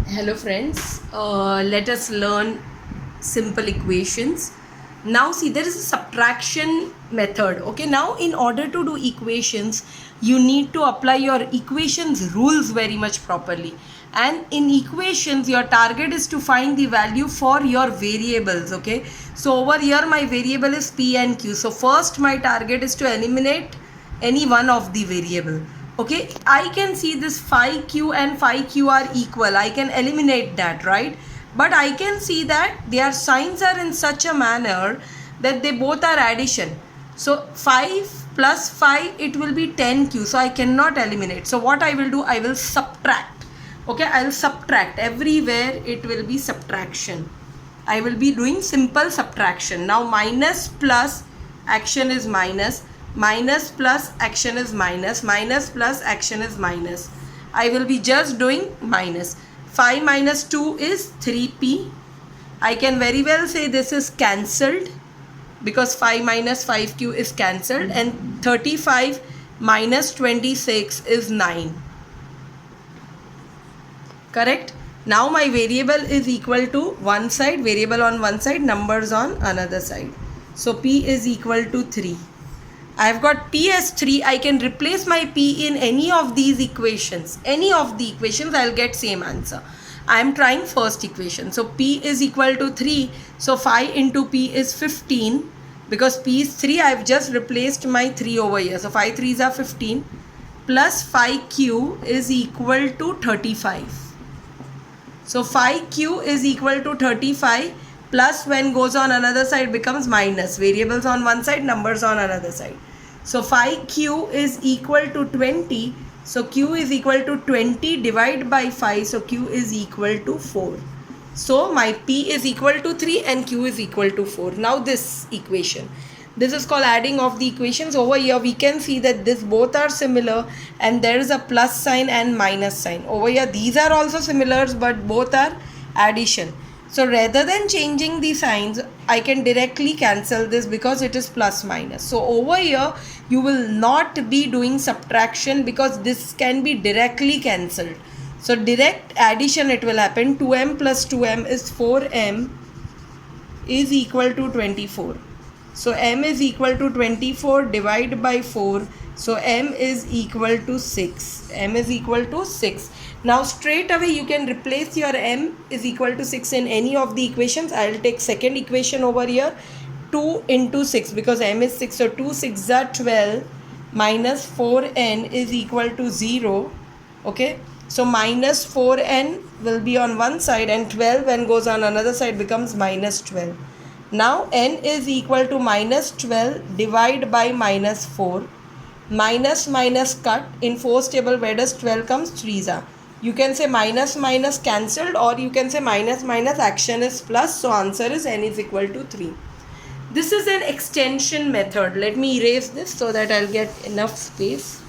Hello friends, let us learn simple equations. Now see, there is a subtraction method. Okay, now in order to do equations, you need to apply your equations rules very much properly. And in equations, your target is to find the value for your variables. Okay, so over here my variable is p and q. So first my target is to eliminate any one of the variable. Okay, I can see this phi q and phi q are equal. I can eliminate that, right? But I can see that their signs are in such a manner that they both are addition. So 5 plus 5, it will be 10q. So I cannot eliminate. So what I will do, I will subtract. Okay, I will subtract. Everywhere it will be subtraction. I will be doing simple subtraction. Now minus plus action is minus, minus plus action is minus, minus plus action is minus. I will be just doing minus. 5 minus 2 is 3p. I can very well say this is cancelled because 5 minus 5q is cancelled, and 35 minus 26 is 9. Correct? Now my variable is equal to one side, variable on one side, numbers on another side. So p is equal to 3. I have got p as 3. I can replace my p in any of these equations. Any of the equations, I will get same answer. I am trying first equation. So p is equal to 3. So 5 into p is 15. Because p is 3, I have just replaced my 3 over here. So 5 3s are 15. Plus 5q is equal to 35. So phi q is equal to 35, plus when goes on another side becomes minus. Variables on one side, numbers on another side. So phi q is equal to 20. So q is equal to 20 divided by 5. So q is equal to 4. So my p is equal to 3 and q is equal to 4. Now this equation. This is called adding of the equations. Over here we can see that this both are similar and there is a plus sign and minus sign. Over here these are also similar but both are addition. So rather than changing the signs, I can directly cancel this because it is plus minus. So over here you will not be doing subtraction because this can be directly cancelled. So direct addition it will happen. 2m plus 2m is 4m is equal to 24. So m is equal to 24 divided by 4. So m is equal to 6. M is equal to 6. Now straight away you can replace your m is equal to 6 in any of the equations. I will take second equation over here. 2 into 6 because m is 6. So 2 6 are 12 minus 4n is equal to 0. Okay. So minus 4n will be on one side and 12 when goes on another side becomes minus 12. Now n is equal to minus 12 divided by minus 4. Minus minus cut. In 4's table where does 12 comes? 3's are. You can say minus minus cancelled, or you can say minus minus action is plus. So answer is n is equal to 3. This is an extension method. Let me erase this so that I'll get enough space.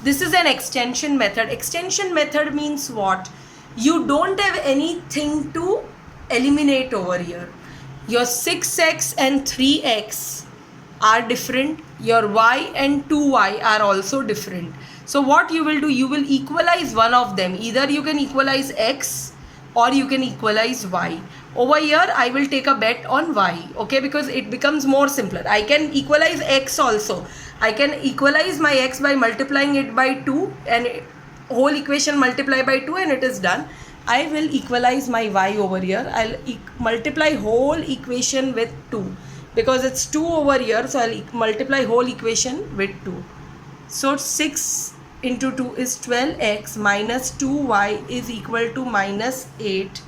This is an extension method. Extension method means what? You don't have anything to eliminate over here. Your 6x and 3x are different. Your y and 2y are also different. So what you will do, you will equalize one of them. Either you can equalize x or you can equalize y. Over here I will take a bet on y, okay, because it becomes more simpler. I can equalize x also. I can equalize my x by multiplying it by 2 and whole equation multiply by 2 and it is done. I will equalize my y over here. I'll multiply whole equation with 2 because it's 2 over here. So I'll multiply whole equation with 2. So 6 into 2 is 12x minus 2y is equal to minus 8.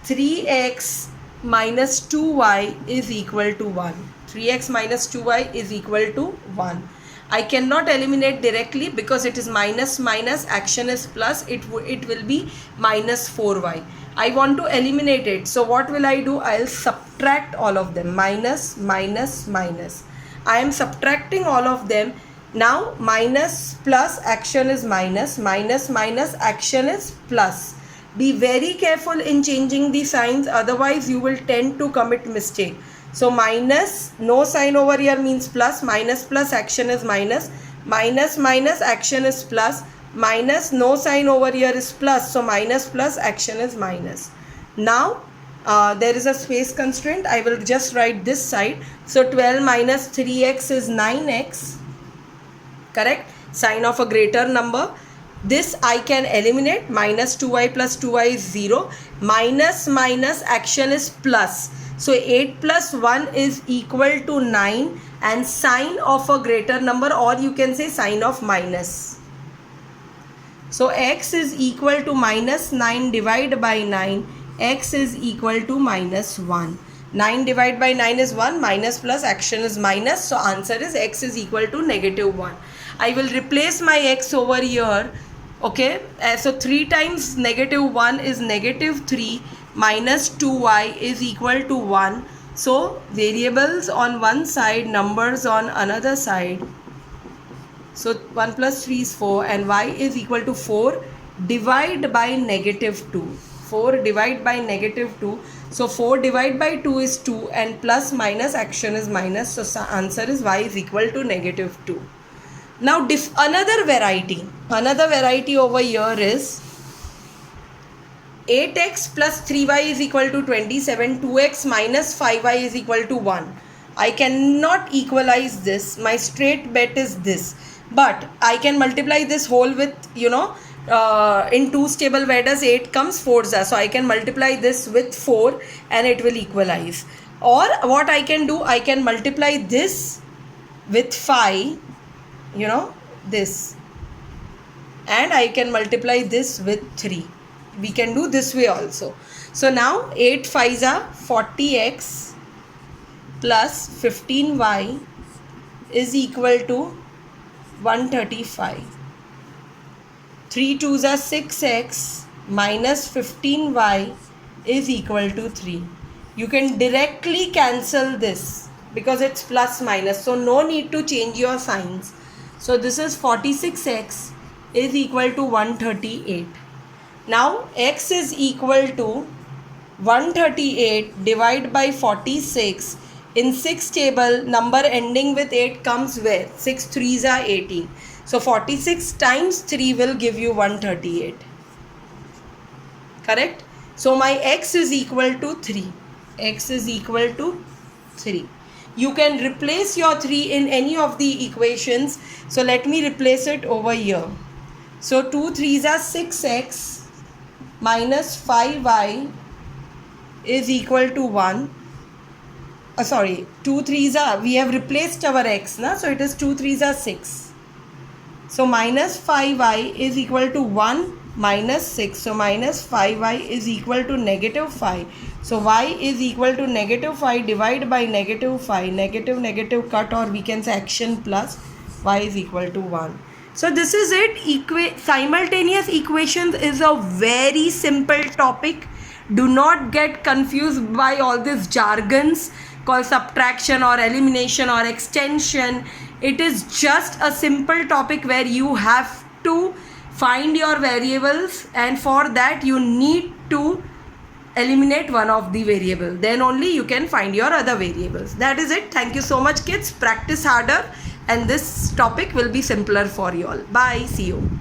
3x minus 2y is equal to 1. 3x minus 2y is equal to 1. I cannot eliminate directly because it is minus minus, action is plus, it will be minus 4y. I want to eliminate it. So what will I do? I will subtract all of them. Minus, minus, minus. I am subtracting all of them. Now minus plus action is minus, minus minus action is plus. Be very careful in changing the signs, otherwise you will tend to commit mistake. So minus, no sign over here means plus, minus plus action is minus, minus minus action is plus, minus, no sign over here is plus, so minus plus action is minus. Now there is a space constraint. I will just write this side. So 12 minus 3x is 9x, correct? Sign of a greater number. This I can eliminate. Minus 2y plus 2y is 0. Minus minus action is plus. So 8 plus 1 is equal to 9, and sign of a greater number, or you can say sign of minus. So x is equal to minus 9 divided by 9. X is equal to minus 1. 9 divided by 9 is 1. Minus plus action is minus. So answer is x is equal to negative 1. I will replace my x over here. Okay. So 3 times negative 1 is negative 3. Minus 2y is equal to 1. So variables on one side, numbers on another side. So 1 plus 3 is 4, and y is equal to 4 divide by negative 2. 4 divide by negative 2. So 4 divide by 2 is 2, and plus minus action is minus. So answer is y is equal to negative 2. Now another variety over here is 8x plus 3y is equal to 27. 2x minus 5y is equal to 1. I cannot equalize this. My straight bet is this. But I can multiply this whole with, in 2's table, where does 8 comes? 4's are. So I can multiply this with 4 and it will equalize. Or what I can do, I can multiply this with 5, this. And I can multiply this with 3. We can do this way also. So now 8 5's are 40x plus 15y is equal to 135. 3 2's are 6x minus 15y is equal to 3. You can directly cancel this because it's plus minus. So no need to change your signs. So this is 46x is equal to 138. Now x is equal to 138 divided by 46. In 6 table, number ending with 8 comes where? 6 3's are 18. So 46 times 3 will give you 138. Correct? So my x is equal to 3. X is equal to 3. You can replace your 3 in any of the equations. So let me replace it over here. So 2 3's are 6x minus 5y is equal to 1. 2 3's are, we have replaced our x, so it is 2 3's are 6. So minus 5y is equal to 1 minus 6. So minus 5y is equal to negative 5. So y is equal to negative 5 divided by negative 5. Negative cut, or we can say action plus y is equal to 1. So this is it. Simultaneous equations is a very simple topic. Do not get confused by all these jargons called subtraction or elimination or extension. It is just a simple topic where you have to find your variables, and for that you need to eliminate one of the variable. Then only you can find your other variables. That is it. Thank you so much, kids. Practice harder and this topic will be simpler for you all. Bye. See you.